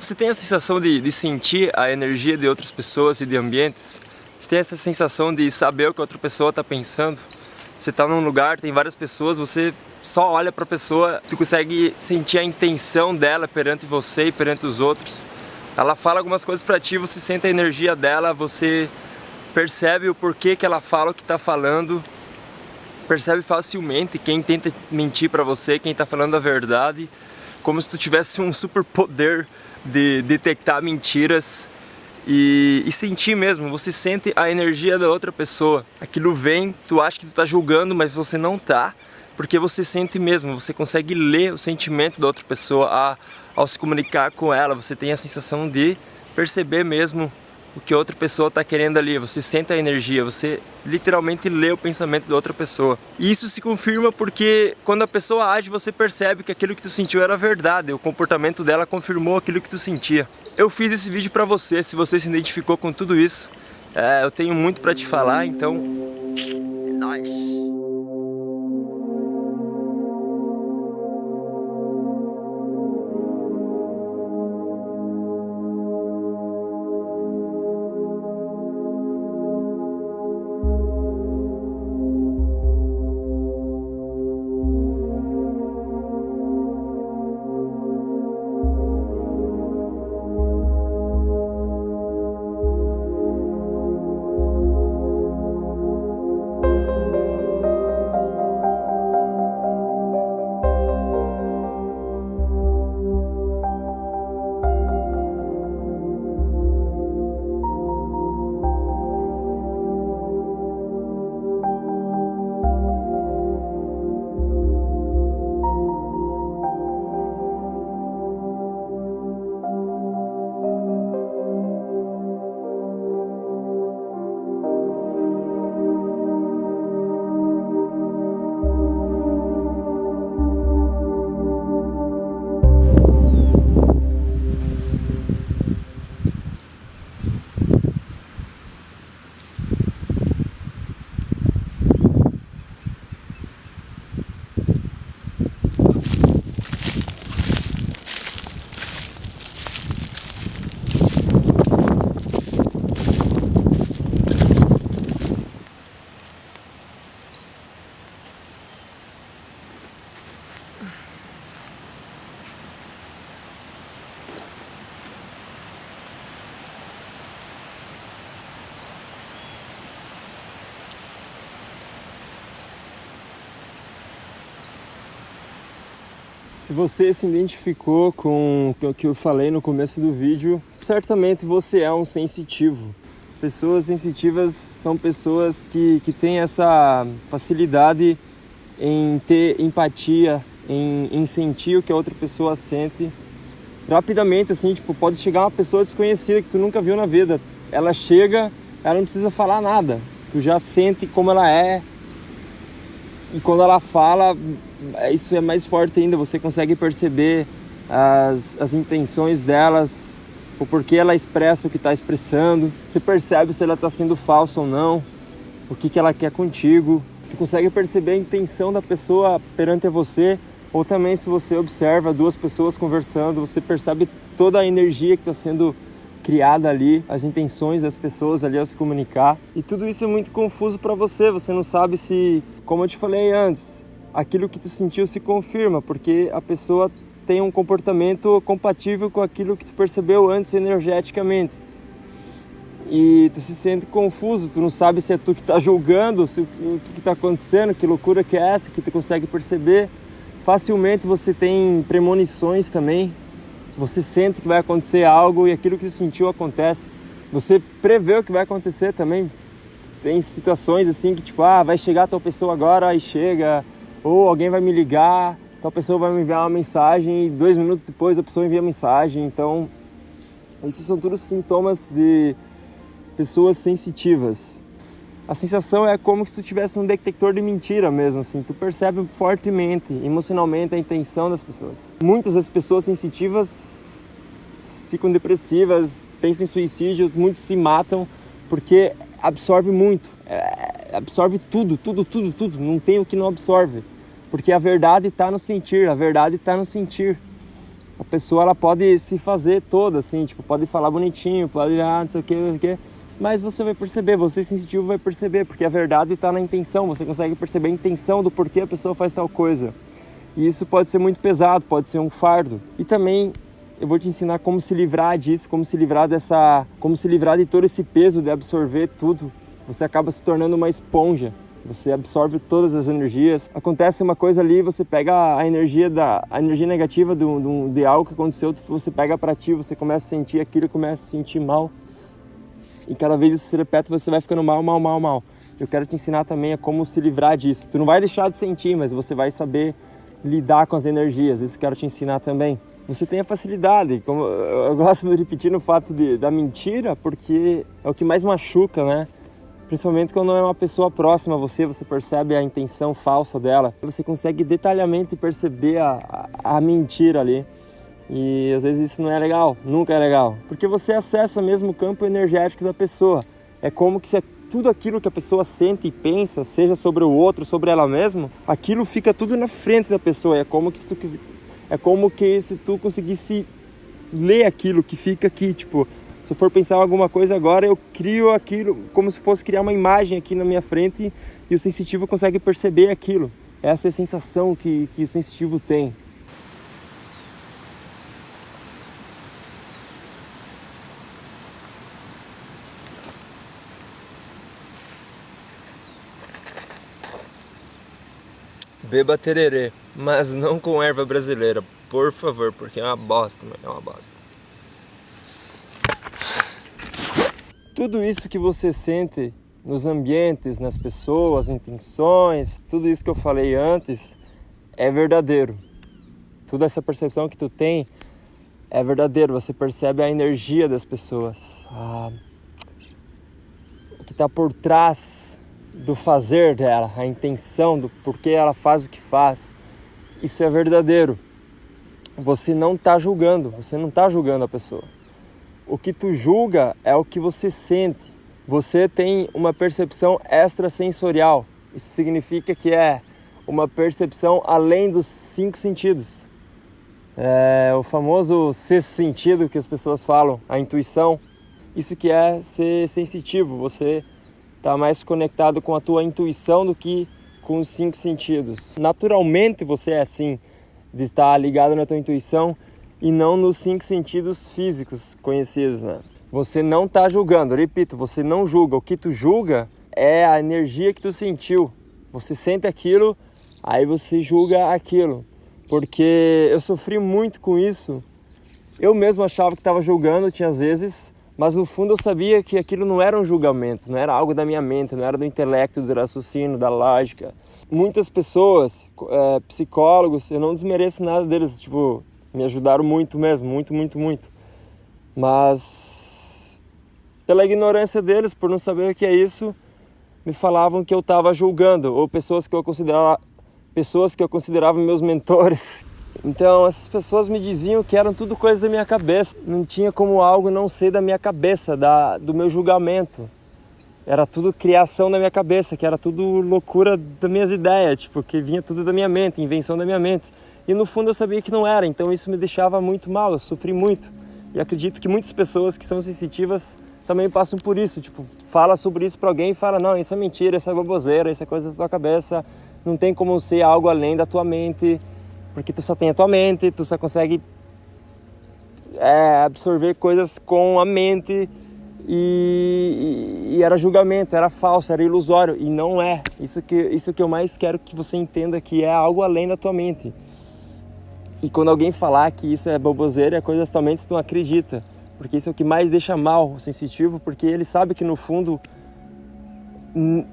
Você tem a sensação de sentir a energia de outras pessoas e de ambientes? Você tem essa sensação de saber o que a outra pessoa está pensando? Você está num lugar, tem várias pessoas, você só olha para a pessoa, tu consegue sentir a intenção dela perante você e perante os outros. Ela fala algumas coisas para ti, você sente a energia dela, você percebe o porquê que ela fala o que está falando, percebe facilmente quem tenta mentir para você, quem está falando a verdade, como se tu tivesse um super poder de detectar mentiras e sentir mesmo. Você sente a energia da outra pessoa, aquilo vem, tu acha que tu tá julgando, mas você não tá, porque você sente mesmo, você consegue ler o sentimento da outra pessoa ao se comunicar com ela, você tem a sensação de perceber mesmo o que a outra pessoa está querendo ali, você sente a energia, você literalmente lê o pensamento da outra pessoa. E isso se confirma porque quando a pessoa age, você percebe que aquilo que tu sentiu era verdade, o comportamento dela confirmou aquilo que tu sentia. Eu fiz esse vídeo para você, se você se identificou com tudo isso, eu tenho muito para te falar, então é nóis! Se você se identificou com o que eu falei no começo do vídeo, certamente você é um sensitivo. Pessoas sensitivas são pessoas que têm essa facilidade em ter empatia, em sentir o que a outra pessoa sente. Rapidamente, assim, tipo, pode chegar uma pessoa desconhecida que tu nunca viu na vida. Ela chega, ela não precisa falar nada. Tu já sente como ela é. E quando ela fala, isso é mais forte ainda, você consegue perceber as intenções delas, o porquê ela expressa o que está expressando. Você percebe se ela está sendo falsa ou não, o que ela quer contigo. Tu consegue perceber a intenção da pessoa perante você, ou também se você observa duas pessoas conversando, você percebe toda a energia que está sendo criada ali, as intenções das pessoas ali ao se comunicar. E tudo isso é muito confuso para você, você não sabe se, como eu te falei antes, aquilo que tu sentiu se confirma, porque a pessoa tem um comportamento compatível com aquilo que tu percebeu antes energeticamente. E tu se sente confuso, tu não sabe se é tu que está julgando, se, o que está acontecendo, que loucura que é essa, que tu consegue perceber. Facilmente você tem premonições também. Você sente que vai acontecer algo e aquilo que você sentiu acontece. Você prevê o que vai acontecer também. Tem situações assim que tipo, vai chegar tal pessoa agora e chega, ou alguém vai me ligar, tal pessoa vai me enviar uma mensagem e 2 minutos depois a pessoa envia a mensagem. Então, esses são todos sintomas de pessoas sensitivas. A sensação é como se tu tivesse um detector de mentira mesmo, assim. Tu percebe fortemente, emocionalmente, a intenção das pessoas. Muitas das pessoas sensitivas ficam depressivas, pensam em suicídio, muitos se matam porque absorve muito. Absorve tudo. Não tem o que não absorve. Porque a verdade está no sentir, A pessoa, ela pode se fazer toda, assim, tipo, pode falar bonitinho, pode, não sei o que, mas você vai perceber, você sensitivo vai perceber, porque a verdade está na intenção, você consegue perceber a intenção do porquê a pessoa faz tal coisa. E isso pode ser muito pesado, pode ser um fardo. E também eu vou te ensinar como se livrar disso, como se livrar de todo esse peso de absorver tudo. Você acaba se tornando uma esponja. Você absorve todas as energias. Acontece uma coisa ali, você pega a energia negativa de algo que aconteceu, você pega para ti, você começa a sentir aquilo, começa a se sentir mal. E cada vez isso se repete, você vai ficando mal. Eu quero te ensinar também a como se livrar disso. Tu não vai deixar de sentir, mas você vai saber lidar com as energias. Isso eu quero te ensinar também. Você tem a facilidade, como eu gosto de repetir no fato da mentira, porque é o que mais machuca, né? Principalmente quando é uma pessoa próxima a você, você percebe a intenção falsa dela. Você consegue detalhadamente perceber a mentira ali. E às vezes isso não é legal, nunca é legal. Porque você acessa mesmo o campo energético da pessoa. É como que se tudo aquilo que a pessoa sente e pensa, seja sobre o outro, sobre ela mesma, aquilo fica tudo na frente da pessoa. É como que se tu conseguisse ler aquilo que fica aqui, tipo... Se eu for pensar em alguma coisa agora, eu crio aquilo como se fosse criar uma imagem aqui na minha frente e o sensitivo consegue perceber aquilo. Essa é a sensação que o sensitivo tem. Beba tererê, mas não com erva brasileira, por favor, porque é uma bosta, mano, é uma bosta. Tudo isso que você sente nos ambientes, nas pessoas, intenções, tudo isso que eu falei antes é verdadeiro. Toda essa percepção que tu tem é verdadeiro. Você percebe a energia das pessoas, o que está por trás do fazer dela, a intenção do porquê ela faz o que faz. Isso é verdadeiro. Você não está julgando a pessoa. O que tu julga é o que você sente. Você tem uma percepção extrasensorial. Isso significa que é uma percepção além dos 5 sentidos. É o famoso sexto sentido que as pessoas falam, a intuição. Isso que é ser sensitivo. Você está mais conectado com a tua intuição do que com os 5 sentidos. Naturalmente você é assim, de estar ligado na tua intuição e não nos 5 sentidos físicos conhecidos, né? Você não está julgando, repito, você não julga. O que tu julga é a energia que tu sentiu. Você sente aquilo, aí você julga aquilo. Porque eu sofri muito com isso. Eu mesmo achava que estava julgando, tinha às vezes, mas no fundo eu sabia que aquilo não era um julgamento, não era algo da minha mente, não era do intelecto, do raciocínio, da lógica. Muitas pessoas, psicólogos, eu não desmereço nada deles, tipo... Me ajudaram muito mesmo, muito. Mas, pela ignorância deles, por não saber o que é isso, me falavam que eu estava julgando, ou pessoas que eu considerava meus mentores. Então, essas pessoas me diziam que eram tudo coisa da minha cabeça. Não tinha como algo não ser da minha cabeça, do meu julgamento. Era tudo criação da minha cabeça, que era tudo loucura das minhas ideias, tipo, que vinha tudo da minha mente, invenção da minha mente. E no fundo eu sabia que não era, então isso me deixava muito mal, eu sofri muito. E acredito que muitas pessoas que são sensitivas também passam por isso, tipo, fala sobre isso para alguém e fala, não, isso é mentira, isso é baboseira, isso é coisa da tua cabeça, não tem como ser algo além da tua mente, porque tu só tem a tua mente, tu só consegue absorver coisas com a mente e era julgamento, era falso, era ilusório, e não é. Isso que eu mais quero que você entenda, que é algo além da tua mente. E quando alguém falar que isso é baboseira, é coisa da tua mente, tu não acredita. Porque isso é o que mais deixa mal o sensitivo, porque ele sabe que no fundo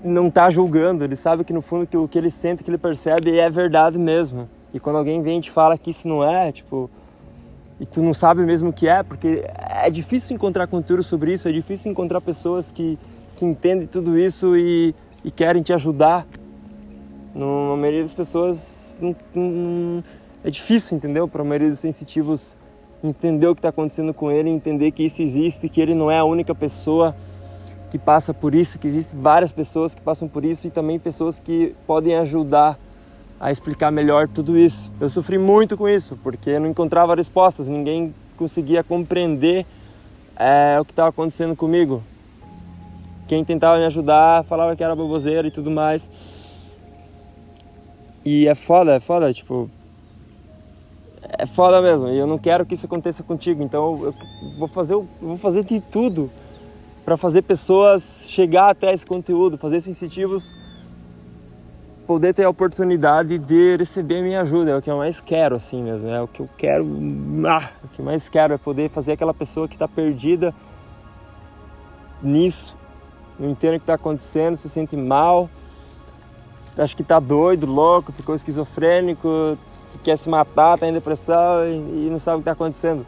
não está julgando, ele sabe que no fundo que o que ele sente, que ele percebe é verdade mesmo. E quando alguém vem e te fala que isso não é, tipo, e tu não sabe mesmo o que é, porque é difícil encontrar conteúdo sobre isso, é difícil encontrar pessoas que entendem tudo isso e querem te ajudar. A maioria das pessoas é difícil, entendeu? Para a maioria dos sensitivos entender o que está acontecendo com ele, entender que isso existe, que ele não é a única pessoa que passa por isso, que existem várias pessoas que passam por isso e também pessoas que podem ajudar a explicar melhor tudo isso. Eu sofri muito com isso, porque não encontrava respostas, ninguém conseguia compreender o que estava acontecendo comigo. Quem tentava me ajudar falava que era baboseira e tudo mais. E é foda, tipo... É foda mesmo, e eu não quero que isso aconteça contigo, então eu vou fazer de tudo para fazer pessoas chegar até esse conteúdo, fazer sensitivos poder ter a oportunidade de receber minha ajuda. É o que eu mais quero, assim mesmo, é o que eu quero, o que mais quero é poder fazer aquela pessoa que está perdida nisso, não entende o que está acontecendo, se sente mal, acha que está doido, louco, ficou esquizofrênico, quer se matar, está em depressão e não sabe o que está acontecendo.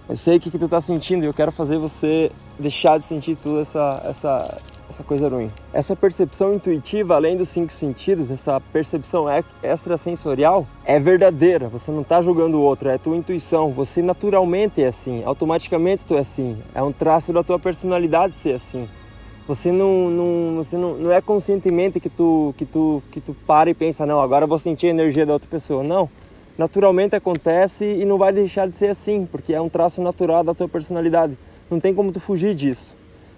Eu sei o que tu está sentindo e eu quero fazer você deixar de sentir toda essa coisa ruim. Essa percepção intuitiva, além dos 5 sentidos, essa percepção extrasensorial é verdadeira. Você não está julgando o outro, é tua intuição. Você naturalmente é assim, automaticamente tu é assim. É um traço da tua personalidade ser assim. Você não é conscientemente que tu para e pensa, não, agora eu vou sentir a energia da outra pessoa. Não. Naturalmente acontece e não vai deixar de ser assim, porque é um traço natural da tua personalidade. Não tem como tu fugir disso.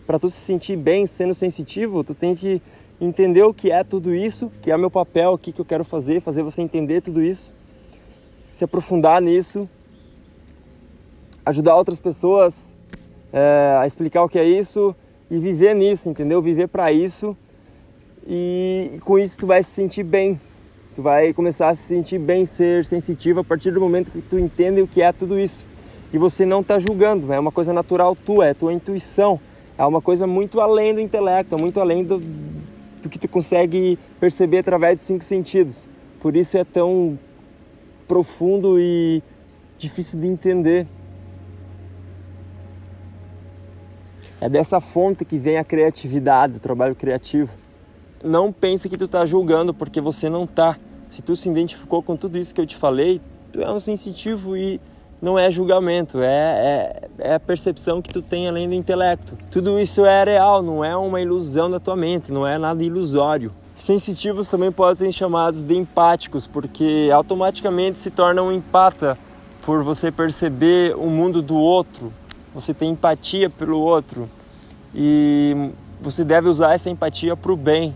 Para tu se sentir bem sendo sensitivo, tu tem que entender o que é tudo isso, que é meu papel aqui que eu quero fazer você entender tudo isso, se aprofundar nisso, ajudar outras pessoas a explicar o que é isso e viver nisso, entendeu? Viver para isso e com isso tu vai se sentir bem. Tu vai começar a se sentir bem, ser sensitivo a partir do momento que tu entende o que é tudo isso. E você não está julgando, é uma coisa natural tua, é tua intuição. É uma coisa muito além do intelecto, muito além do que tu consegue perceber através dos 5 sentidos. Por isso é tão profundo e difícil de entender. É dessa fonte que vem a criatividade, o trabalho criativo. Não pense que tu está julgando, porque você não está. Se tu se identificou com tudo isso que eu te falei, tu é um sensitivo e não é julgamento, é a percepção que tu tem além do intelecto. Tudo isso é real, não é uma ilusão da tua mente, não é nada ilusório. Sensitivos também podem ser chamados de empáticos, porque automaticamente se torna um empata por você perceber o mundo do outro, você tem empatia pelo outro e você deve usar essa empatia para o bem.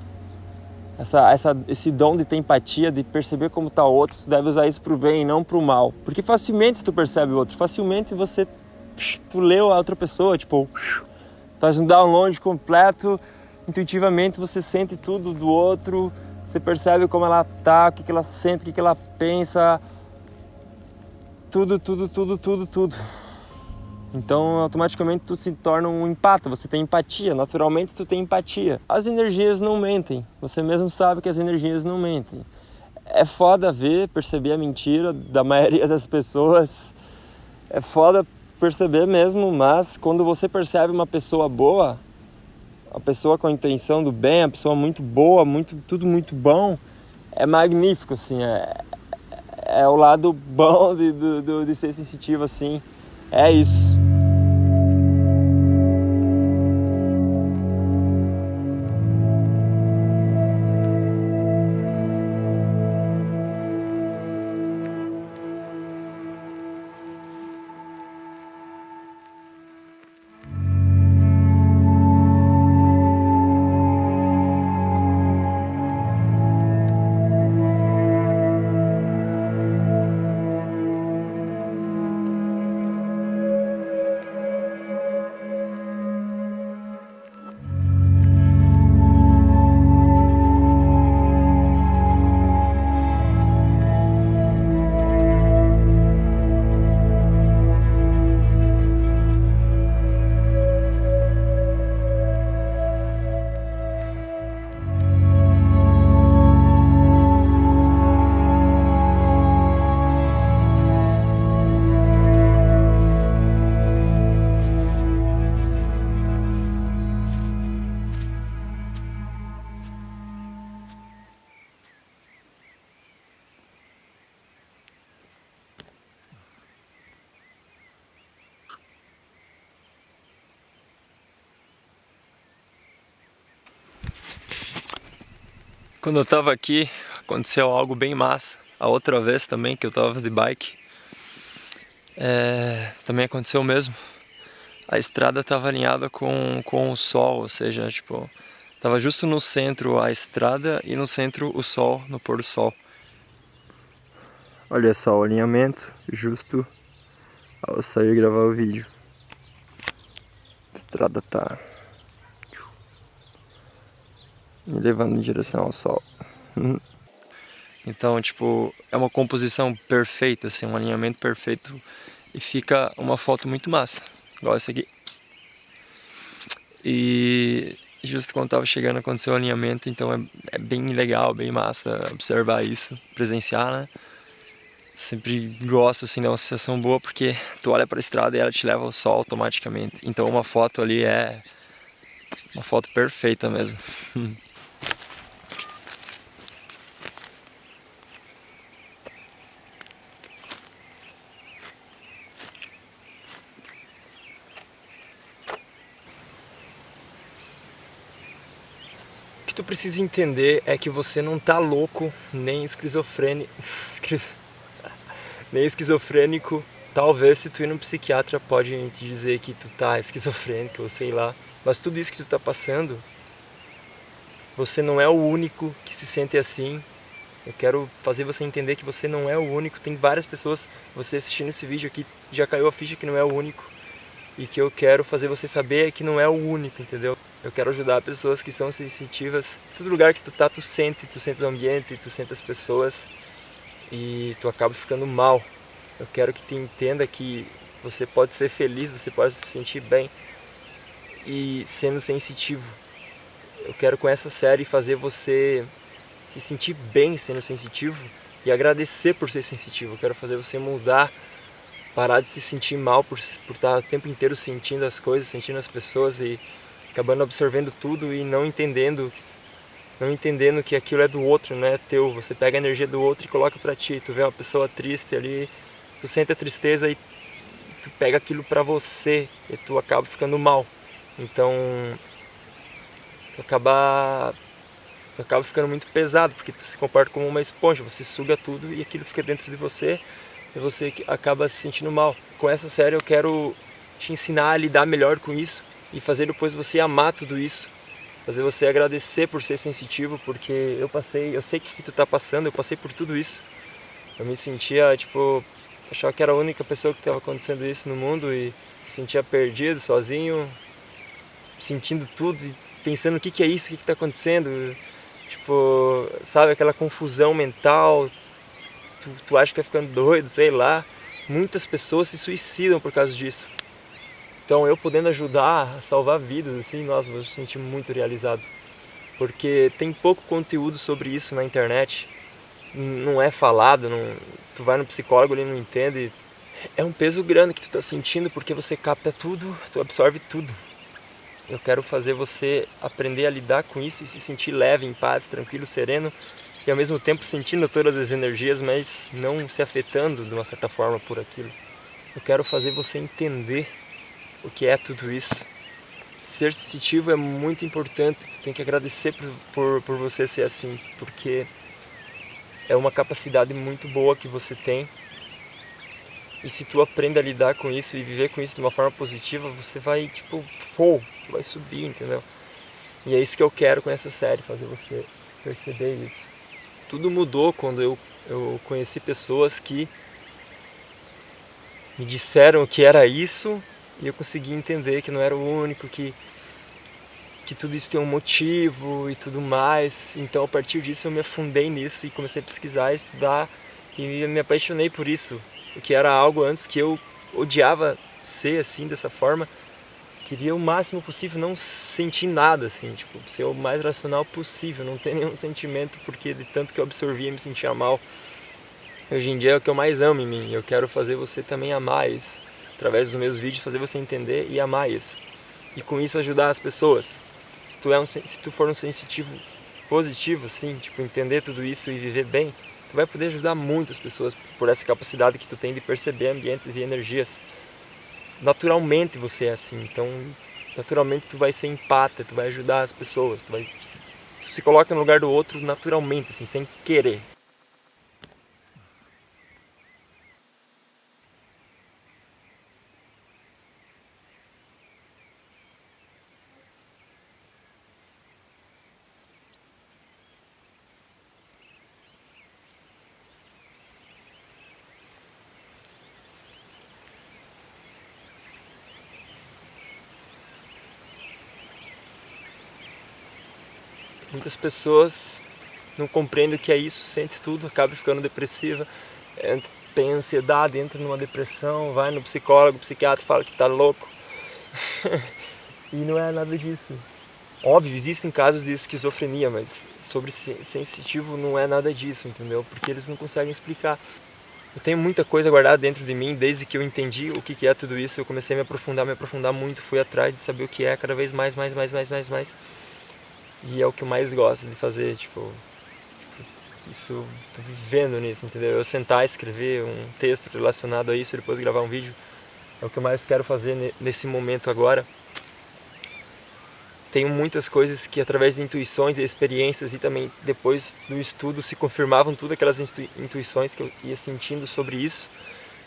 Esse dom de ter empatia, de perceber como está o outro, tu deve usar isso para o bem e não para o mal. Porque facilmente tu percebe o outro, facilmente tu leu a outra pessoa, tipo, faz um download completo, intuitivamente você sente tudo do outro, você percebe como ela tá, o que ela sente, o que ela pensa, tudo. Então, automaticamente, tu se torna um empata, você tem empatia, naturalmente tu tem empatia. As energias não mentem, você mesmo sabe que as energias não mentem. É foda perceber a mentira da maioria das pessoas, é foda perceber mesmo, mas quando você percebe uma pessoa boa, a pessoa com a intenção do bem, a pessoa muito boa, tudo muito bom, é magnífico, assim, é o lado bom de ser sensitivo, assim, é isso. Quando eu tava aqui, aconteceu algo bem massa. A outra vez também, que eu tava de bike, também aconteceu o mesmo. A estrada tava alinhada com o sol, ou seja, tipo, tava justo no centro a estrada e no centro o sol, no pôr do sol. Olha só o alinhamento, justo ao sair gravar o vídeo. A estrada tá me levando em direção ao sol. Então, tipo, é uma composição perfeita, assim, um alinhamento perfeito. E fica uma foto muito massa, igual essa aqui. E justo quando tava chegando aconteceu o alinhamento, então é bem legal, bem massa observar isso, presenciar, né? Sempre gosto, assim, dá uma sensação boa porque tu olha pra estrada e ela te leva ao sol automaticamente. Então uma foto ali é uma foto perfeita mesmo. O que tu precisa entender é que você não tá louco, nem esquizofrênico. Nem esquizofrênico. Talvez se tu ir num psiquiatra pode te dizer que tu tá esquizofrênico, ou sei lá. Mas tudo isso que tu tá passando, você não é o único que se sente assim. Eu quero fazer você entender que você não é o único. Tem várias pessoas, você assistindo esse vídeo aqui, já caiu a ficha que não é o único. E que eu quero fazer você saber é que não é o único, entendeu? Eu quero ajudar pessoas que são sensitivas. Todo lugar que tu tá, tu sente o ambiente, tu sente as pessoas e tu acaba ficando mal. Eu quero que tu entenda que você pode ser feliz, você pode se sentir bem e sendo sensitivo. Eu quero com essa série fazer você se sentir bem sendo sensitivo e agradecer por ser sensitivo. Eu quero fazer você mudar, parar de se sentir mal por estar o tempo inteiro sentindo as coisas, sentindo as pessoas e acabando absorvendo tudo e não entendendo que aquilo é do outro, não é teu. Você pega a energia do outro e coloca pra ti. Tu vê uma pessoa triste ali, tu sente a tristeza e tu pega aquilo pra você e tu acaba ficando mal. Então, tu acaba ficando muito pesado, porque tu se comporta como uma esponja, você suga tudo e aquilo fica dentro de você e você acaba se sentindo mal. Com essa série eu quero te ensinar a lidar melhor com isso e fazer depois você amar tudo isso, fazer você agradecer por ser sensitivo, porque eu sei que tu tá passando, eu passei por tudo isso. Eu me sentia, tipo, achava que era a única pessoa que estava acontecendo isso no mundo e me sentia perdido, sozinho, sentindo tudo e pensando o que é isso, o que tá acontecendo. Tipo, sabe, aquela confusão mental, tu acha que tá ficando doido, sei lá. Muitas pessoas se suicidam por causa disso. Então eu podendo ajudar a salvar vidas, assim, nossa, eu me senti muito realizado. Porque tem pouco conteúdo sobre isso na internet, não é falado, não, tu vai no psicólogo, ele não entende. É um peso grande que tu tá sentindo porque você capta tudo, tu absorve tudo. Eu quero fazer você aprender a lidar com isso e se sentir leve, em paz, tranquilo, sereno e ao mesmo tempo sentindo todas as energias, mas não se afetando de uma certa forma por aquilo. Eu quero fazer você entender o que é tudo isso. Ser sensitivo é muito importante, tu tem que agradecer por você ser assim, porque é uma capacidade muito boa que você tem. E se tu aprende a lidar com isso e viver com isso de uma forma positiva, você vai, tipo, tu vai subir, entendeu? E é isso que eu quero com essa série, fazer você perceber isso. Tudo mudou quando eu conheci pessoas que me disseram que era isso e eu consegui entender que não era o único, que tudo isso tem um motivo e tudo mais. Então a partir disso eu me afundei nisso e comecei a pesquisar, estudar e me apaixonei por isso. O que era algo antes que eu odiava ser assim, dessa forma. Queria o máximo possível não sentir nada, assim, tipo, ser o mais racional possível, não ter nenhum sentimento, porque de tanto que eu absorvia me sentia mal. Hoje em dia é o que eu mais amo em mim, eu quero fazer você também amar isso, através dos meus vídeos, fazer você entender e amar isso. E com isso ajudar as pessoas. Se tu for um sensitivo positivo, assim, tipo, entender tudo isso e viver bem, tu vai poder ajudar muitas pessoas por essa capacidade que tu tem de perceber ambientes e energias. Naturalmente você é assim, então naturalmente tu vai ser empático, tu vai ajudar as pessoas, tu se coloca no lugar do outro naturalmente, assim, sem querer. Muitas pessoas não compreendem o que é isso, sente tudo, acaba ficando depressiva, tem ansiedade, entra numa depressão, vai no psicólogo, o psiquiatra fala que tá louco. E não é nada disso. Óbvio, existem casos de esquizofrenia, mas sobre sensitivo não é nada disso, entendeu? Porque eles não conseguem explicar. Eu tenho muita coisa guardada dentro de mim, desde que eu entendi o que é tudo isso, eu comecei a me aprofundar muito, fui atrás de saber o que é, cada vez mais. E é o que eu mais gosto de fazer, tipo, isso, tô vivendo nisso, entendeu? Eu sentar, escrever um texto relacionado a isso, depois gravar um vídeo, é o que eu mais quero fazer nesse momento agora. Tenho muitas coisas que através de intuições e experiências e também depois do estudo se confirmavam todas aquelas intuições que eu ia sentindo sobre isso.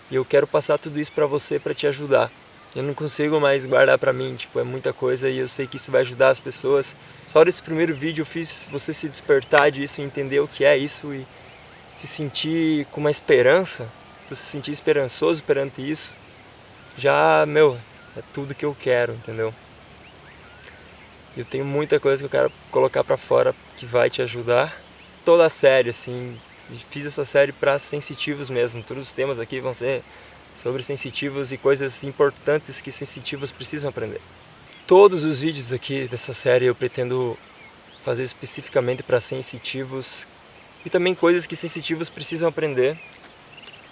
E eu quero passar tudo isso para você, para te ajudar. Eu não consigo mais guardar pra mim, tipo, é muita coisa e eu sei que isso vai ajudar as pessoas. Só nesse primeiro vídeo eu fiz você se despertar disso, entender o que é isso e se sentir com uma esperança, se tu se sentir esperançoso perante isso, já, meu, é tudo que eu quero, entendeu? Eu tenho muita coisa que eu quero colocar pra fora que vai te ajudar. Toda a série, assim, fiz essa série pra sensitivos mesmo, todos os temas aqui vão ser sobre sensitivos e coisas importantes que sensitivos precisam aprender. Todos os vídeos aqui dessa série eu pretendo fazer especificamente para sensitivos e também coisas que sensitivos precisam aprender,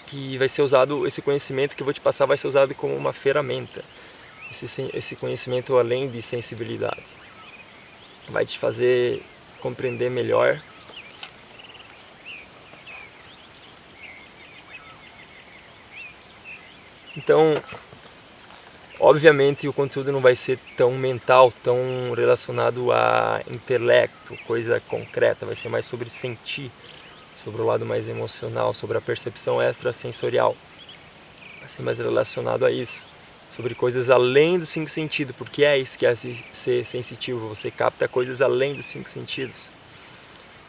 que vai ser usado, esse conhecimento que eu vou te passar vai ser usado como uma ferramenta. Esse conhecimento além de sensibilidade vai te fazer compreender melhor. Então, obviamente o conteúdo não vai ser tão mental, tão relacionado a intelecto, coisa concreta, vai ser mais sobre sentir, sobre o lado mais emocional, sobre a percepção extrasensorial. Vai ser mais relacionado a isso, sobre coisas além dos 5 sentidos, porque é isso que é ser sensitivo, você capta coisas além dos 5 sentidos.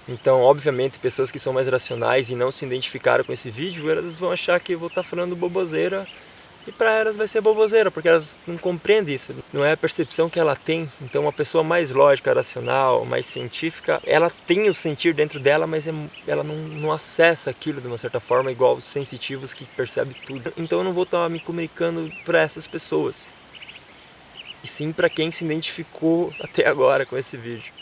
Então, obviamente, pessoas que são mais racionais e não se identificaram com esse vídeo, elas vão achar que eu vou estar falando boboseira. E para elas vai ser boboseira, porque elas não compreendem isso, não é a percepção que ela tem. Então uma pessoa mais lógica, racional, mais científica, ela tem o sentir dentro dela, mas ela não acessa aquilo de uma certa forma, igual os sensitivos que percebem tudo. Então eu não vou estar me comunicando para essas pessoas, e sim para quem se identificou até agora com esse vídeo.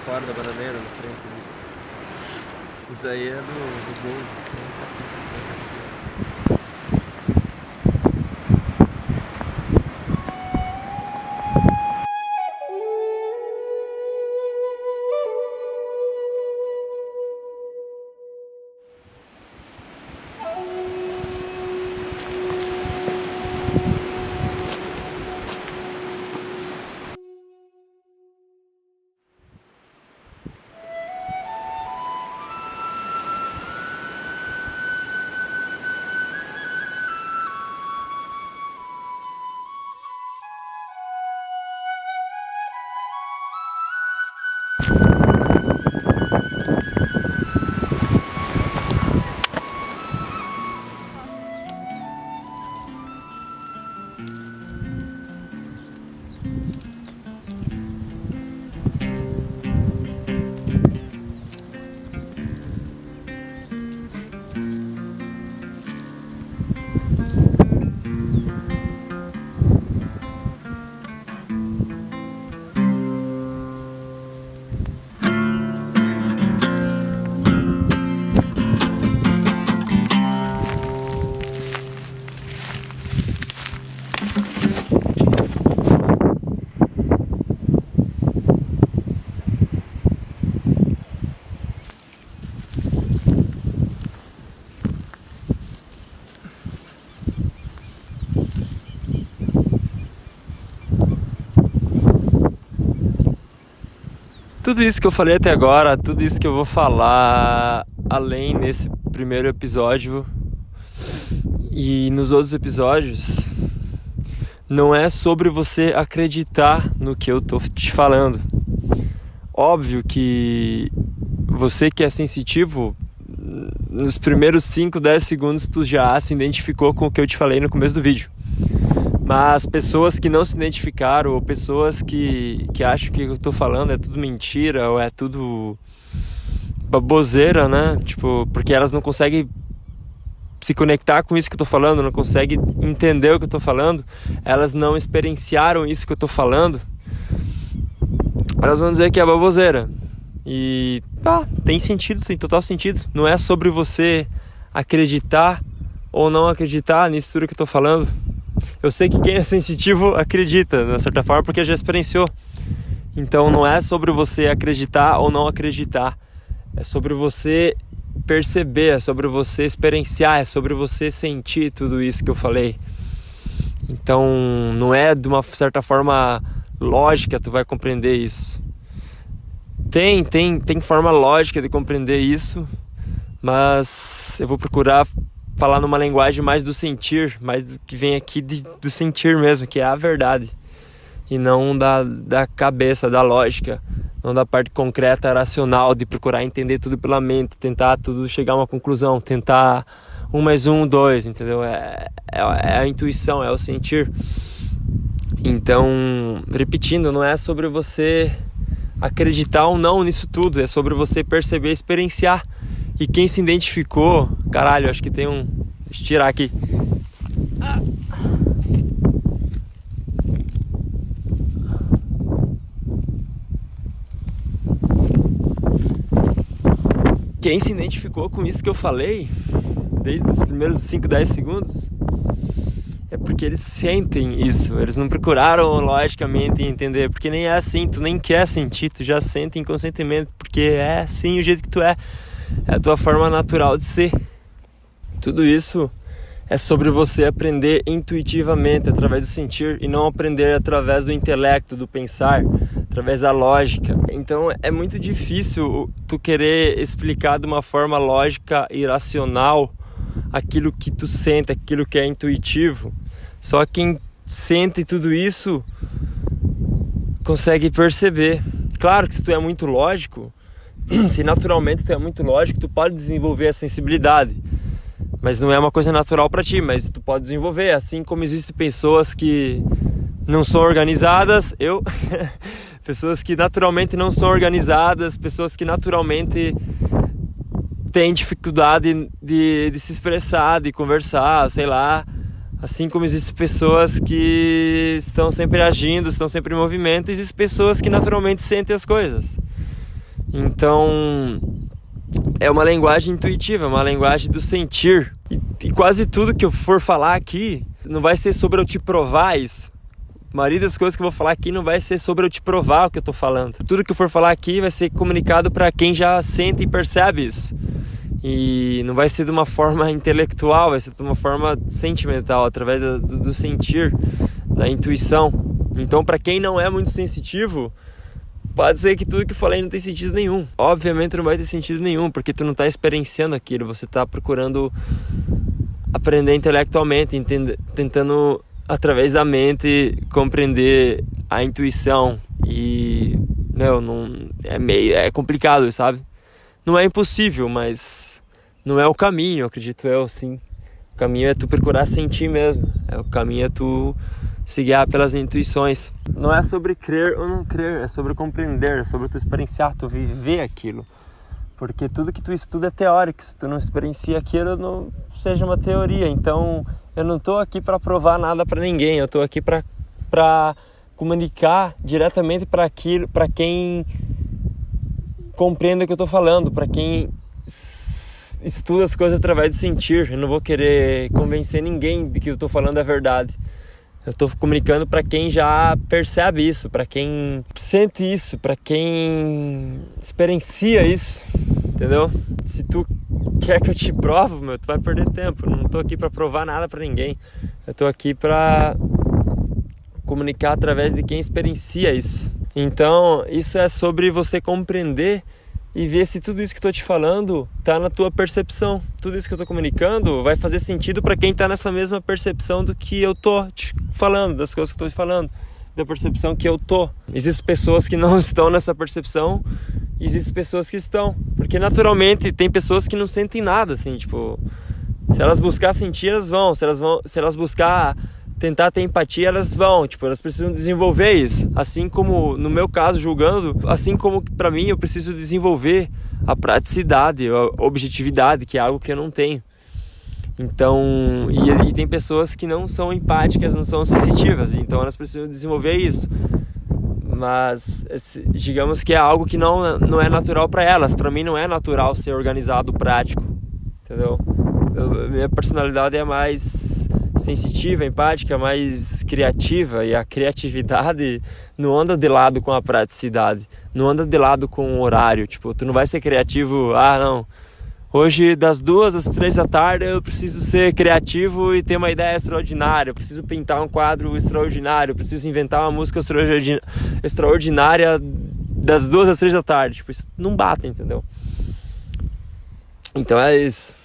Fora da bananeira, na frente ali. Isso aí é do gol. Tudo isso que eu falei até agora, tudo isso que eu vou falar além nesse primeiro episódio e nos outros episódios, não é sobre você acreditar no que eu tô te falando. Óbvio que você que é sensitivo, nos primeiros 5, 10 segundos tu já se identificou com o que eu te falei no começo do vídeo. Mas pessoas que não se identificaram, ou pessoas que acham que o que eu tô falando é tudo mentira, ou é tudo baboseira, né? Tipo, porque elas não conseguem se conectar com isso que eu tô falando, não conseguem entender o que eu tô falando, elas não experienciaram isso que eu tô falando, elas vão dizer que é baboseira. E tem sentido, tem total sentido. Não é sobre você acreditar ou não acreditar nisso tudo que eu tô falando. Eu sei que quem é sensitivo acredita, de certa forma, porque já experienciou. Então não é sobre você acreditar ou não acreditar. É sobre você perceber, é sobre você experienciar, é sobre você sentir tudo isso que eu falei. Então não é de uma certa forma lógica tu vai compreender isso. Tem forma lógica de compreender isso, mas eu vou procurar falar numa linguagem mais do sentir, mais do que vem aqui do sentir mesmo, que é a verdade, e não da cabeça, da lógica, não da parte concreta, racional, de procurar entender tudo pela mente, tentar tudo chegar a uma conclusão, tentar 1 mais 1, 2, entendeu? É a intuição, é o sentir. Então, repetindo, não é sobre você acreditar ou não nisso tudo, é sobre você perceber, experienciar. E quem se identificou, caralho, acho que tem um... Deixa eu tirar aqui. Quem se identificou com isso que eu falei, desde os primeiros 5, 10 segundos, é porque eles sentem isso. Eles não procuraram logicamente entender, porque nem é assim, tu nem quer sentir, tu já sente inconscientemente, porque é assim o jeito que tu é. É a tua forma natural de ser. Tudo isso é sobre você aprender intuitivamente, através do sentir, e não aprender através do intelecto, do pensar, através da lógica. Então é muito difícil tu querer explicar de uma forma lógica e racional aquilo que tu sente, aquilo que é intuitivo. Só quem sente tudo isso consegue perceber. Claro que se tu é muito lógico, se naturalmente tu é muito lógico, tu pode desenvolver a sensibilidade, mas não é uma coisa natural para ti, mas tu pode desenvolver, assim como existem pessoas que não são organizadas, pessoas que naturalmente não são organizadas, pessoas que naturalmente têm dificuldade de se expressar, de conversar, sei lá, assim como existem pessoas que estão sempre agindo, estão sempre em movimento, existem pessoas que naturalmente sentem as coisas. Então, é uma linguagem intuitiva, é uma linguagem do sentir. E quase tudo que eu for falar aqui não vai ser sobre eu te provar isso. A maioria das coisas que eu vou falar aqui não vai ser sobre eu te provar o que eu tô falando. Tudo que eu for falar aqui vai ser comunicado para quem já sente e percebe isso. E não vai ser de uma forma intelectual, vai ser de uma forma sentimental, através do sentir, da intuição. Então, para quem não é muito sensitivo, pode ser que tudo que eu falei não tem sentido nenhum. Obviamente não vai ter sentido nenhum, porque tu não está experienciando aquilo, você está procurando aprender intelectualmente, tentando através da mente compreender a intuição. E é complicado, sabe? Não é impossível, mas não é o caminho, acredito eu, sim. O caminho é tu procurar sentir mesmo. O caminho é tu se guiar pelas intuições. Não é sobre crer ou não crer, é sobre compreender, é sobre tu experienciar, tu viver aquilo. Porque tudo que tu estuda é teórico, se tu não experiencia aquilo, não seja uma teoria. Então, eu não estou aqui para provar nada para ninguém, eu estou aqui para comunicar diretamente para quem compreende o que eu estou falando, para quem estuda as coisas através de sentir. Eu não vou querer convencer ninguém de que eu estou falando é verdade. Eu estou comunicando para quem já percebe isso, para quem sente isso, para quem experiencia isso, entendeu? Se tu quer que eu te provo, tu vai perder tempo. Eu não estou aqui para provar nada para ninguém. Eu estou aqui para comunicar através de quem experiencia isso. Então, isso é sobre você compreender e ver se tudo isso que eu estou te falando está na tua percepção. Tudo isso que eu estou comunicando vai fazer sentido para quem está nessa mesma percepção do que eu estou te falando, das coisas que eu estou te falando, da percepção que eu estou. Existem pessoas que não estão nessa percepção e existem pessoas que estão. Porque naturalmente tem pessoas que não sentem nada, assim, tipo, se elas buscar sentir, elas vão. Se elas buscar tentar ter empatia, elas vão, tipo, elas precisam desenvolver isso. Assim como, no meu caso, julgando, assim como para mim eu preciso desenvolver a praticidade, a objetividade, que é algo que eu não tenho. Então, e tem pessoas que não são empáticas, não são sensitivas, então elas precisam desenvolver isso. Mas digamos que é algo que não é natural para elas. Para mim não é natural ser organizado, prático, entendeu? Minha personalidade é mais sensitiva, empática, mais criativa, e a criatividade não anda de lado com a praticidade, não anda de lado com o horário. Tipo, tu não vai ser criativo, não, hoje das 2 às 3 da tarde eu preciso ser criativo e ter uma ideia extraordinária, eu preciso pintar um quadro extraordinário, eu preciso inventar uma música extraordinária das 2 às 3 da tarde. Tipo, isso não bate, entendeu? Então é isso.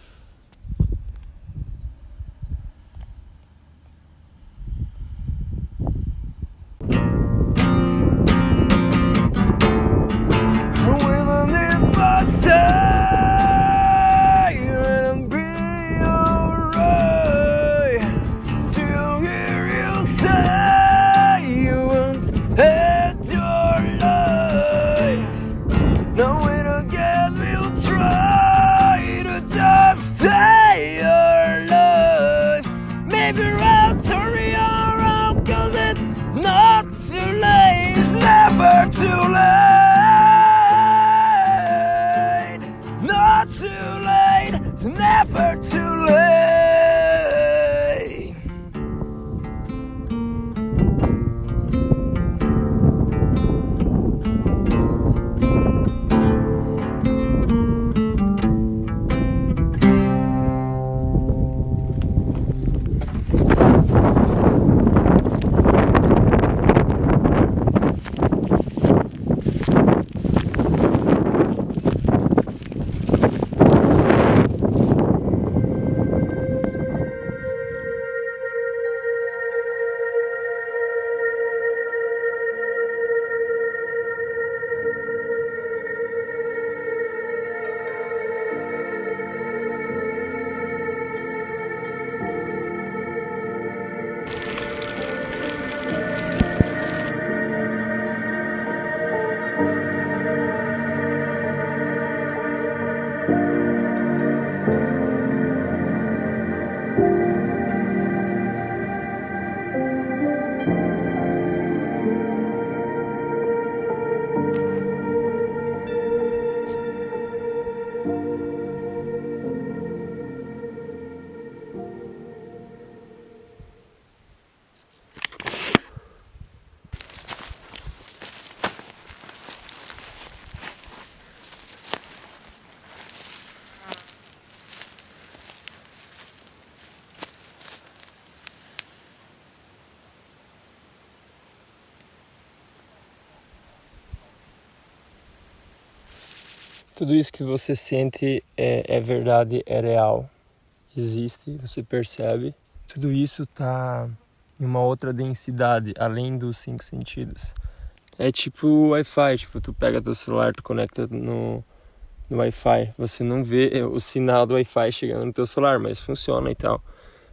Tudo isso que você sente é verdade, é real. Existe, você percebe. Tudo isso tá em uma outra densidade, além dos 5 sentidos. É tipo o Wi-Fi, tipo, tu pega teu celular, tu conecta no Wi-Fi. Você não vê o sinal do Wi-Fi chegando no teu celular, mas funciona e tal.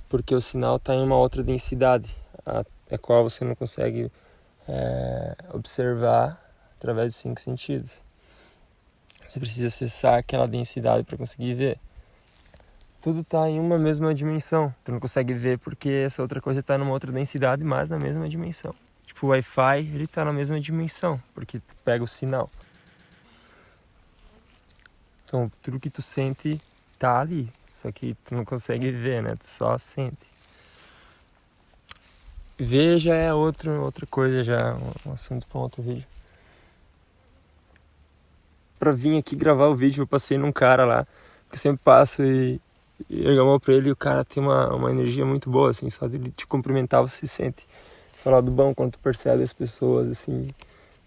Porque o sinal tá em uma outra densidade, a qual você não consegue observar através dos 5 sentidos. Você precisa acessar aquela densidade para conseguir ver. Tudo está em uma mesma dimensão. Tu não consegue ver porque essa outra coisa está numa outra densidade, mas na mesma dimensão. Tipo o Wi-Fi, ele está na mesma dimensão, porque tu pega o sinal. Então tudo que tu sente tá ali, só que tu não consegue ver, né? Tu só sente. Ver já é outra coisa, já é um assunto para um outro vídeo. Pra vir aqui gravar o vídeo, eu passei num cara lá, que eu sempre passo e ergo a mão pra ele, e o cara tem uma energia muito boa, assim, só dele te cumprimentar você sente. Falar do bom, quando tu percebe as pessoas, assim,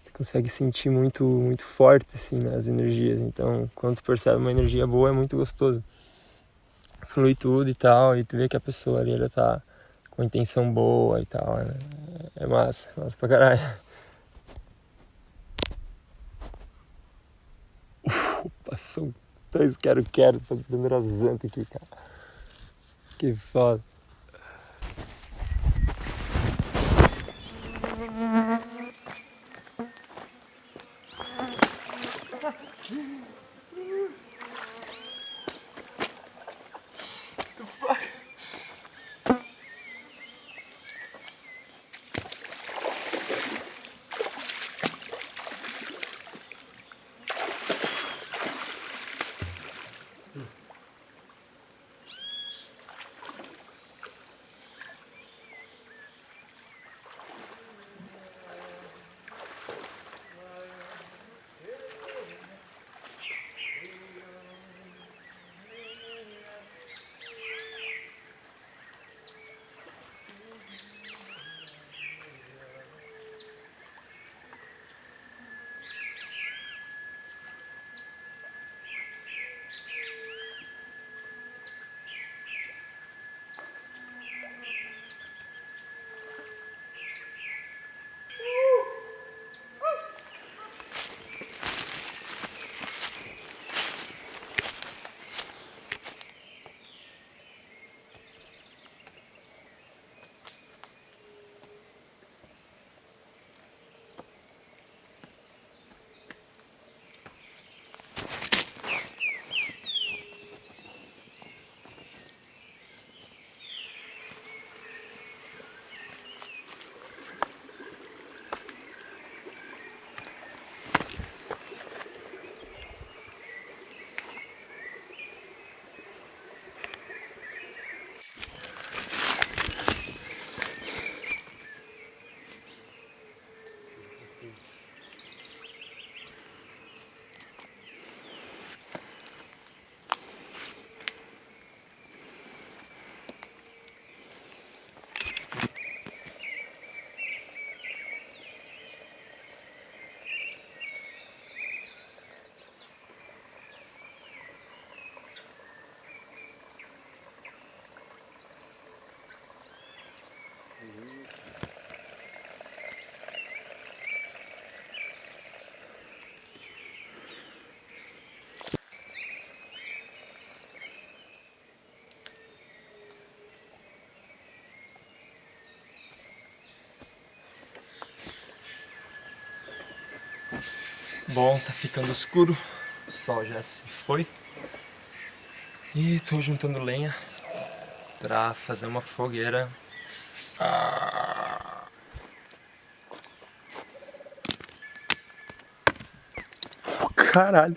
tu consegue sentir muito, muito forte, assim, né, as energias. Então, quando tu percebe uma energia boa, é muito gostoso. Flui tudo e tal, e tu vê que a pessoa ali, ela tá com uma intenção boa e tal, né? É massa pra caralho. Passou dois quero-quero, tô dando rasante aqui, cara. Que foda. Bom, tá ficando escuro, o sol já se foi e tô juntando lenha pra fazer uma fogueira. Caralho!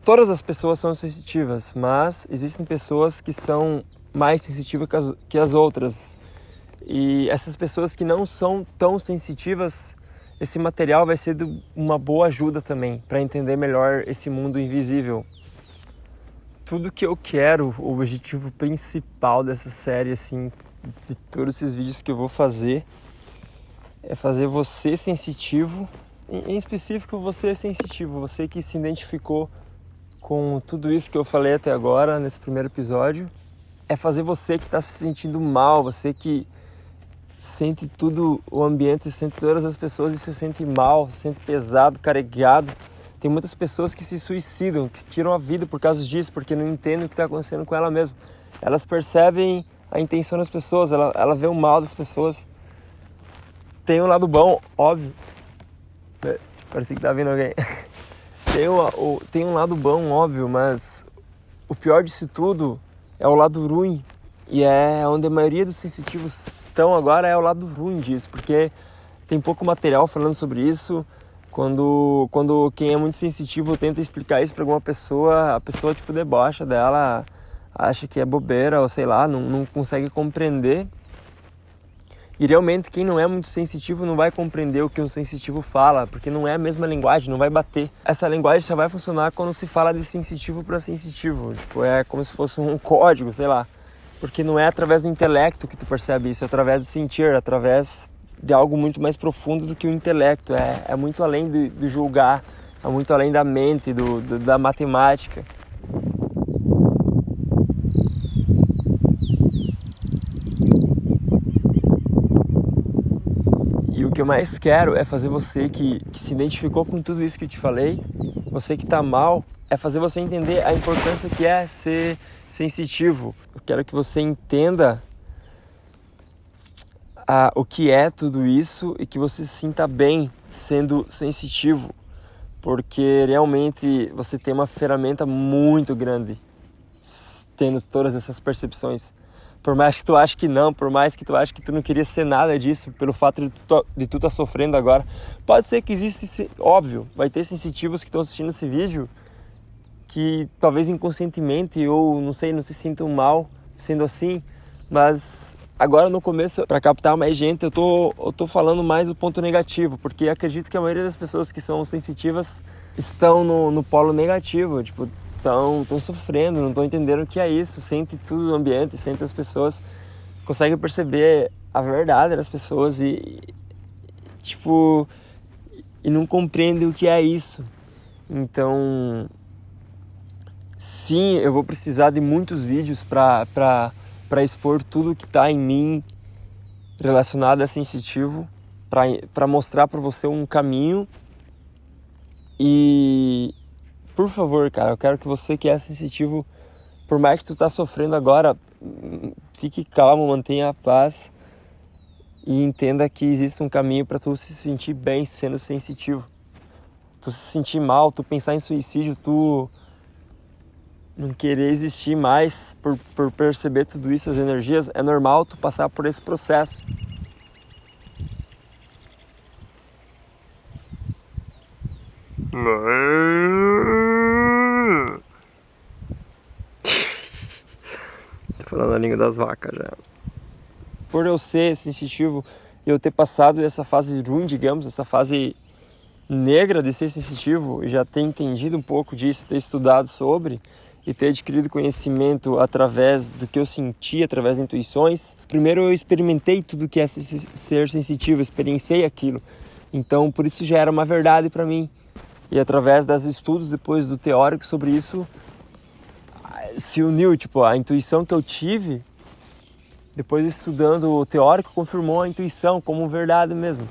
Todas as pessoas são sensitivas, mas existem pessoas que são mais sensitivas que as outras. E essas pessoas que não são tão sensitivas, esse material vai ser uma boa ajuda também para entender melhor esse mundo invisível. Tudo que eu quero, o objetivo principal dessa série, assim, de todos esses vídeos que eu vou fazer, é fazer você sensitivo, em específico você sensitivo, você que se identificou com tudo isso que eu falei até agora, nesse primeiro episódio, é fazer você que está se sentindo mal, você que sente tudo, o ambiente, sente todas as pessoas e se sente mal, se sente pesado, carregado. Tem muitas pessoas que se suicidam, que tiram a vida por causa disso, porque não entendem o que está acontecendo com ela mesma. Elas percebem a intenção das pessoas, ela vê o mal das pessoas. Tem um lado bom, óbvio. Parece que tá vindo alguém. Tem um lado bom, óbvio, mas o pior disso tudo é o lado ruim. E é onde a maioria dos sensitivos estão agora, é o lado ruim disso, porque tem pouco material falando sobre isso. Quando quem é muito sensitivo tenta explicar isso para alguma pessoa, a pessoa tipo debocha dela, acha que é bobeira ou sei lá, não consegue compreender. E realmente quem não é muito sensitivo não vai compreender o que um sensitivo fala, porque não é a mesma linguagem, não vai bater. Essa linguagem só vai funcionar quando se fala de sensitivo para sensitivo. Tipo, é como se fosse um código, sei lá. Porque não é através do intelecto que tu percebe isso, é através do sentir, através de algo muito mais profundo do que o intelecto. É muito além do julgar, é muito além da mente, da matemática. E o que eu mais quero é fazer você que se identificou com tudo isso que eu te falei, você que está mal, é fazer você entender a importância que é ser sensitivo. Eu quero que você entenda o que é tudo isso e que você se sinta bem sendo sensitivo, porque realmente você tem uma ferramenta muito grande tendo todas essas percepções. Por mais que tu ache que não, por mais que tu ache que tu não queria ser nada disso, pelo fato de tu tá sofrendo agora. Pode ser que existe, óbvio, vai ter sensitivos que estão assistindo esse vídeo que talvez inconscientemente ou não sei, não se sintam mal sendo assim, mas agora no começo, para captar mais gente, eu tô falando mais do ponto negativo, porque acredito que a maioria das pessoas que são sensitivas estão no polo negativo, tipo, estão sofrendo, não estão entendendo o que é isso, sente tudo no ambiente, sente as pessoas, consegue perceber a verdade das pessoas e não compreende o que é isso. Então, sim, eu vou precisar de muitos vídeos para expor tudo que está em mim relacionado a sensitivo, para mostrar para você um caminho. E por favor, cara, eu quero que você que é sensitivo, por mais que tu tá sofrendo agora, fique calmo, mantenha a paz e entenda que existe um caminho para tu se sentir bem sendo sensitivo. Tu se sentir mal, tu pensar em suicídio, tu não querer existir mais por perceber tudo isso, as energias, é normal tu passar por esse processo. Tô falando a língua das vacas já. Por eu ser sensitivo e eu ter passado essa fase ruim, digamos, essa fase negra de ser sensitivo, e já ter entendido um pouco disso, ter estudado sobre e ter adquirido conhecimento através do que eu senti, através de intuições. Primeiro eu experimentei tudo que é ser sensitivo, experienciei aquilo. Então por isso já era uma verdade para mim. E através dos estudos depois do teórico sobre isso, se uniu, tipo, a intuição que eu tive, depois estudando o teórico, confirmou a intuição como verdade mesmo.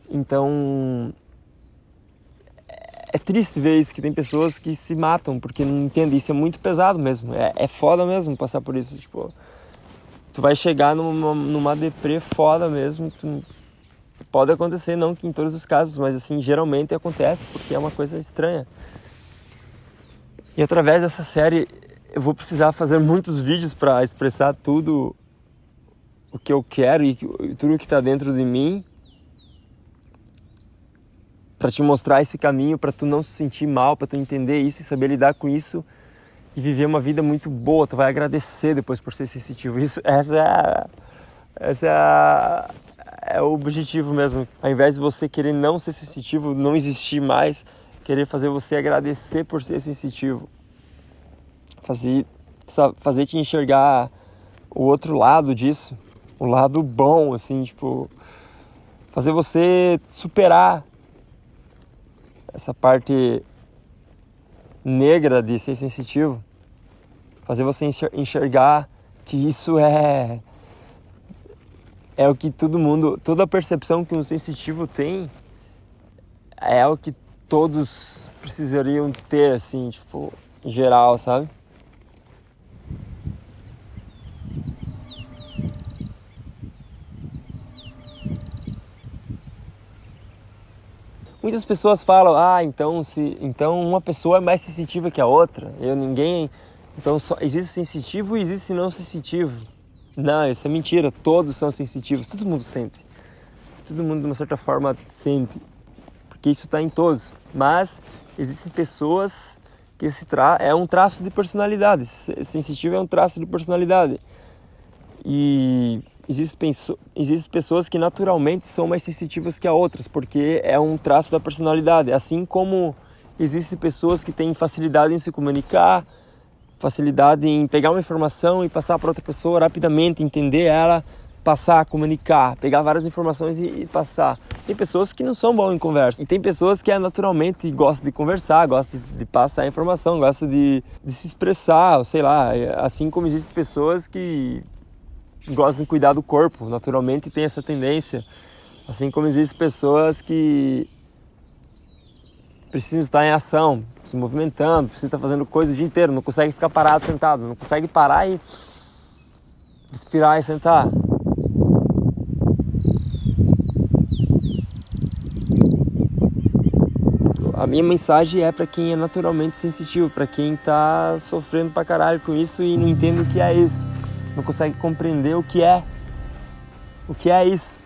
Então, é triste ver isso, que tem pessoas que se matam porque não entendem, isso é muito pesado mesmo, é foda mesmo passar por isso, tipo, tu vai chegar numa deprê foda mesmo, pode acontecer, não que em todos os casos, mas assim, geralmente acontece, porque é uma coisa estranha. E através dessa série, eu vou precisar fazer muitos vídeos para expressar tudo o que eu quero e tudo que está dentro de mim, para te mostrar esse caminho, para tu não se sentir mal, para tu entender isso e saber lidar com isso e viver uma vida muito boa. Tu vai agradecer depois por ser sensitivo. É o objetivo mesmo. Ao invés de você querer não ser sensitivo, não existir mais, querer fazer você agradecer por ser sensitivo. Fazer te enxergar o outro lado disso, o lado bom, assim, tipo, fazer você superar essa parte negra de ser sensitivo, fazer você enxergar que isso é o que toda a percepção que um sensitivo tem é o que todos precisariam ter, assim, tipo, em geral, sabe? Muitas pessoas falam, então uma pessoa é mais sensitiva que a outra, então só existe sensitivo e existe não sensitivo. Não, isso é mentira, todos são sensitivos, todo mundo sente. Todo mundo de uma certa forma sente, porque isso está em todos. Mas existem pessoas que é um traço de personalidade, sensitivo é um traço de personalidade. E existem pessoas que naturalmente são mais sensitivas que a outras, porque é um traço da personalidade. Assim como existem pessoas que têm facilidade em se comunicar, facilidade em pegar uma informação e passar para outra pessoa rapidamente, entender ela, passar, comunicar, pegar várias informações e passar. Tem pessoas que não são boas em conversa. E tem pessoas que naturalmente gostam de conversar, gostam de passar informação, gostam de se expressar, sei lá. Assim como existem pessoas que gostam de cuidar do corpo, naturalmente tem essa tendência. Assim como existem pessoas que precisam estar em ação, se movimentando, precisam estar fazendo coisa o dia inteiro, não consegue ficar parado, sentado, não consegue parar e respirar e sentar. A minha mensagem é para quem é naturalmente sensitivo, para quem tá sofrendo pra caralho com isso e não entende o que é isso, não consegue compreender o que é isso.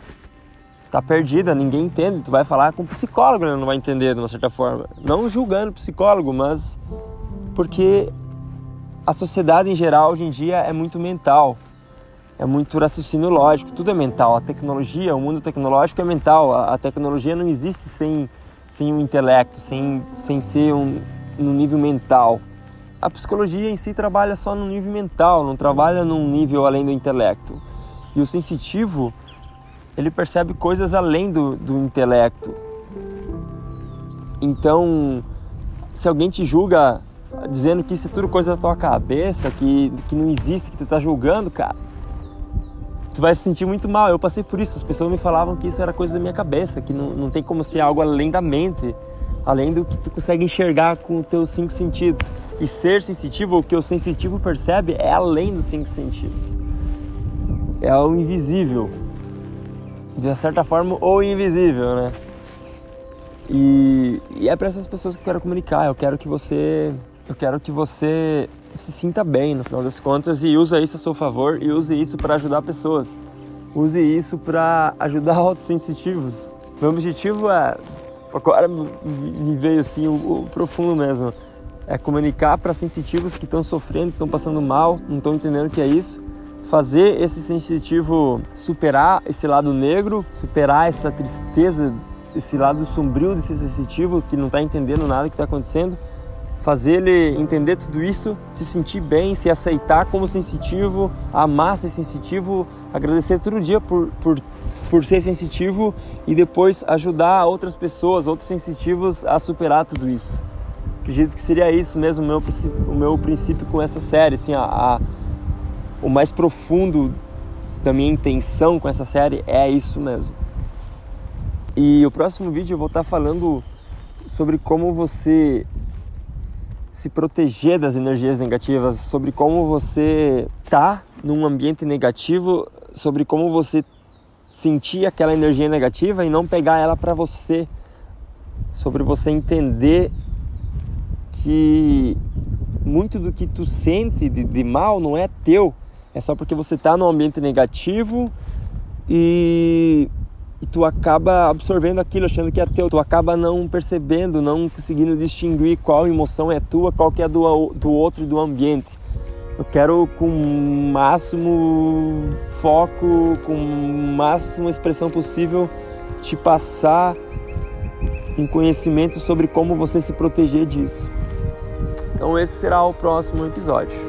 Tá perdida, ninguém entende. Tu vai falar com um psicólogo, né? Não vai entender de uma certa forma. Não julgando o psicólogo, mas porque a sociedade em geral hoje em dia é muito mental. É muito raciocínio lógico, tudo é mental. A tecnologia, o mundo tecnológico é mental. A tecnologia não existe sem o intelecto, sem ser no nível mental. A psicologia em si trabalha só no nível mental, não trabalha num nível além do intelecto. E o sensitivo, ele percebe coisas além do intelecto. Então, se alguém te julga dizendo que isso é tudo coisa da tua cabeça, que não existe, que tu tá julgando, cara, tu vai se sentir muito mal. Eu passei por isso, as pessoas me falavam que isso era coisa da minha cabeça, que não tem como ser algo além da mente, além do que tu consegue enxergar com os teus 5 sentidos. E ser sensitivo, o que o sensitivo percebe é além dos 5 sentidos. É o invisível. De certa forma, o invisível, né? E é para essas pessoas que eu quero comunicar. Eu quero que você se sinta bem, no final das contas, e use isso a seu favor, e use isso para ajudar pessoas. Use isso para ajudar outros sensitivos. Meu objetivo agora me veio assim o profundo mesmo, é comunicar para sensitivos que estão sofrendo, que estão passando mal, não estão entendendo o que é isso. Fazer esse sensitivo superar esse lado negro, superar essa tristeza, esse lado sombrio desse sensitivo que não está entendendo nada que está acontecendo. Fazer ele entender tudo isso, se sentir bem, se aceitar como sensitivo, amar ser sensitivo, agradecer todo dia por ser sensitivo e depois ajudar outras pessoas, outros sensitivos a superar tudo isso. Acredito que seria isso mesmo o meu princípio com essa série, assim, o mais profundo da minha intenção com essa série é isso mesmo. E o próximo vídeo eu vou estar falando sobre como você se proteger das energias negativas, sobre como você tá num ambiente negativo, sobre como você sentir aquela energia negativa e não pegar ela para você, sobre você entender que muito do que tu sente de mal não é teu, é só porque você tá num ambiente negativo e tu acaba absorvendo aquilo, achando que é teu. Tu acaba não percebendo, não conseguindo distinguir qual emoção é tua, qual que é do outro e do ambiente. Eu quero, com o máximo foco, com a máxima expressão possível, te passar um conhecimento sobre como você se proteger disso. Então esse será o próximo episódio.